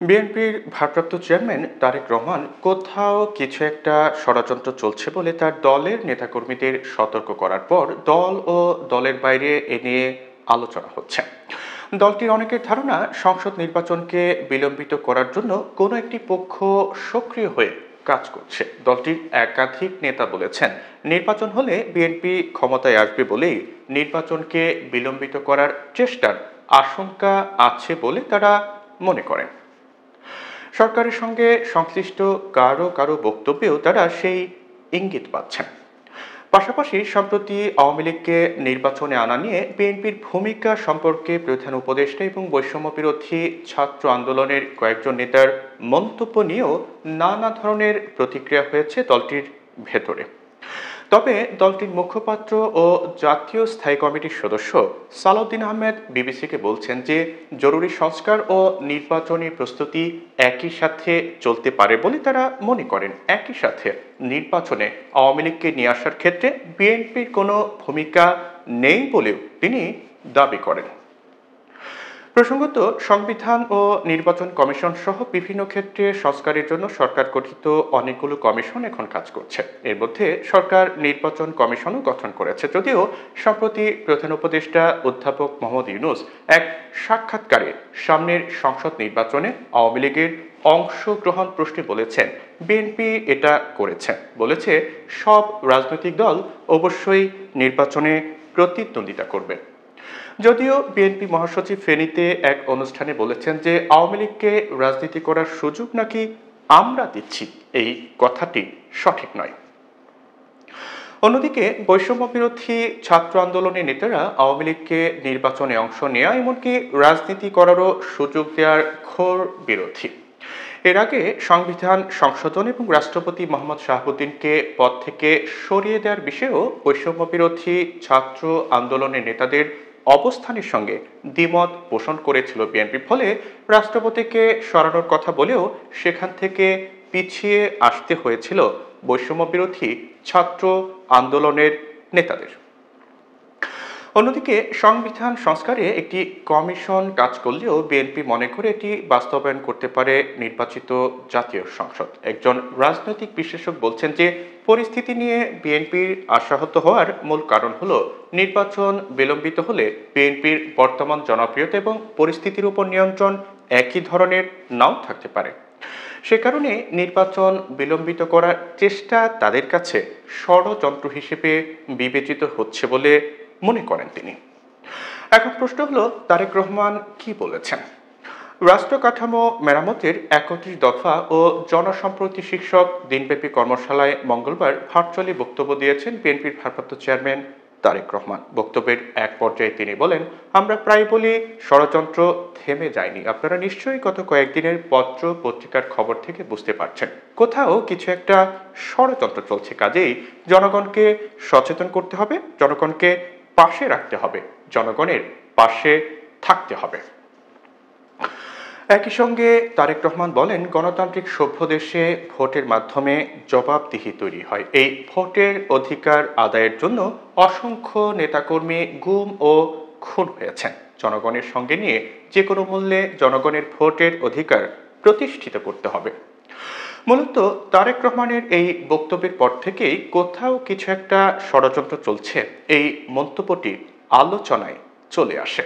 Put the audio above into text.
বিএনপির ভারপ্রাপ্ত চেয়ারম্যান তারেক রহমান কোথাও কিছু একটা ষড়যন্ত্র চলছে বলে তার দলের নেতাকর্মীদের সতর্ক করার পর দল ও দলের বাইরে এ নিয়ে আলোচনা হচ্ছে। দলটির অনেকের ধারণা সংসদ নির্বাচনকে বিলম্বিত করার জন্য কোনো একটি পক্ষ সক্রিয় হয়ে কাজ করছে। দলটির একাধিক নেতা বলেছেন, নির্বাচন হলে বিএনপি ক্ষমতায় আসবে বলেই নির্বাচনকে বিলম্বিত করার চেষ্টার আশঙ্কা আছে বলে তারা মনে করেন। সরকারের সঙ্গে সংশ্লিষ্ট কারো কারো বক্তব্যেও তারা সেই ইঙ্গিত পাচ্ছেন। পাশাপাশি সম্প্রতি আওয়ামী লীগকে নির্বাচনে আনা নিয়ে বিএনপির ভূমিকা সম্পর্কে প্রধান উপদেষ্টা এবং বৈষম্য বিরোধী ছাত্র আন্দোলনের কয়েকজন নেতার মন্তব্য নিয়েও নানা ধরনের প্রতিক্রিয়া হয়েছে দলটির ভেতরে। তবে দলটির মুখপাত্র ও জাতীয় স্থায়ী কমিটির সদস্য সালাউদ্দিন আহমেদ বিবিসিকে বলছেন যে জরুরি সংস্কার ও নির্বাচনী প্রস্তুতি একই সাথে চলতে পারে বলে তারা মনে করেন। একই সাথে নির্বাচনে আওয়ামী লীগকে নিয়ে আসার ক্ষেত্রে বিএনপির কোনো ভূমিকা নেই বলেও তিনি দাবি করেন। প্রসঙ্গত, সংবিধান ও নির্বাচন কমিশন সহ বিভিন্ন ক্ষেত্রে সংস্কারের জন্য সরকার গঠিত অনেকগুলো কমিশন এখন কাজ করছে। এর মধ্যে সরকার নির্বাচন কমিশনও গঠন করেছে। যদিও সম্প্রতি প্রধান উপদেষ্টা অধ্যাপক মোহাম্মদ ইউনূস এক সাক্ষাৎকারে সামনের সংসদ নির্বাচনে আওয়ামী লীগের অংশগ্রহণ প্রশ্নে বলেছেন, বিএনপি এটা করেছে। বলেছে সব রাজনৈতিক দল অবশ্যই নির্বাচনে প্রতিদ্বন্দ্বিতা করবে। যদিও বিএনপি মহাসচিব ফেনীতে এক অনুষ্ঠানে বলেছেন যে আওয়ামী লীগকে রাজনীতি করার সুযোগ নাকি আমরা দিচ্ছি, এই কথাটি সঠিক নয়। অন্যদিকে বৈষম্য বিরোধী ছাত্র আন্দোলনের নেতারা আওয়ামী লীগকে নির্বাচনে অংশ নেওয়া এমনকি রাজনীতি করারও সুযোগ দেওয়ার ঘোর বিরোধী। এর আগে সংবিধান সংশোধন এবং রাষ্ট্রপতি মোহাম্মদ শাহাবুদ্দিনকে পদ থেকে সরিয়ে দেওয়ার বিষয়েও বৈষম্য বিরোধী ছাত্র আন্দোলনের নেতাদের অবস্থানের সঙ্গে দ্বিমত পোষণ করেছিল বিএনপি। ফলে রাষ্ট্রপতিকে সরানোর কথা বলেও সেখান থেকে পিছিয়ে আসতে হয়েছিল বৈষম্য বিরোধী ছাত্র আন্দোলনের নেতাদের। অন্যদিকে সংবিধান সংস্কারে একটি কমিশন কাজ করলেও বিএনপি মনে করে এটি বাস্তবায়ন করতে পারে নির্বাচিত জাতীয় সংসদ। একজন রাজনৈতিক বিশ্লেষক বলছেন যে পরিস্থিতি নিয়ে বিএনপির আশাহত হওয়ার মূল কারণ হলো নির্বাচন বিলম্বিত হলে বিএনপির বর্তমান জনপ্রিয়তা এবং পরিস্থিতির উপর নিয়ন্ত্রণ একই ধরনের নাও থাকতে পারে। সে কারণে নির্বাচন বিলম্বিত করার চেষ্টা তাদের কাছে ষড়যন্ত্র হিসেবে বিবেচিত হচ্ছে বলে মনে করেন তিনি। এখন প্রশ্ন হলো, তারেক রহমান কি বলেছেন? রাষ্ট্র কাঠামো মেরামতের ৩১ দফা ও জনসম্প্রতি শীর্ষক দিনব্যাপী কর্মশালায় মঙ্গলবার ভার্চুয়ালি বক্তব্য দিয়েছেন বিএনপির ভারপ্রাপ্ত চেয়ারম্যান তারেক রহমান। বক্তব্যের এক পর্যায়ে তিনি বলেন, আমরা প্রায় বলি ষড়যন্ত্র থেমে যায়নি। আপনারা নিশ্চয়ই গত কয়েকদিনের পত্র পত্রিকার খবর থেকে বুঝতে পারছেন কোথাও কিছু একটা ষড়যন্ত্র চলছে। কাজেই জনগণকে সচেতন করতে হবে, জনগণকে পাশে রাখতে হবে, জনগণের পাশে থাকতে হবে। একই সঙ্গে তারেক রহমান বলেন, গণতান্ত্রিক সভ্য দেশে ভোটের মাধ্যমে জবাবদিহি তৈরি হয়। এই ভোটের অধিকার আদায়ের জন্য অসংখ্য নেতাকর্মী গুম ও খুন হয়েছেন। জনগণের সঙ্গে নিয়ে যে কোনো মূল্যে জনগণের ভোটের অধিকার প্রতিষ্ঠিত করতে হবে। মূলত তারেক রহমানের এই বক্তব্যের পর থেকেই কোথাও কিছু একটা ষড়যন্ত্র চলছে, এই মন্তব্যটি আলোচনায় চলে আসে।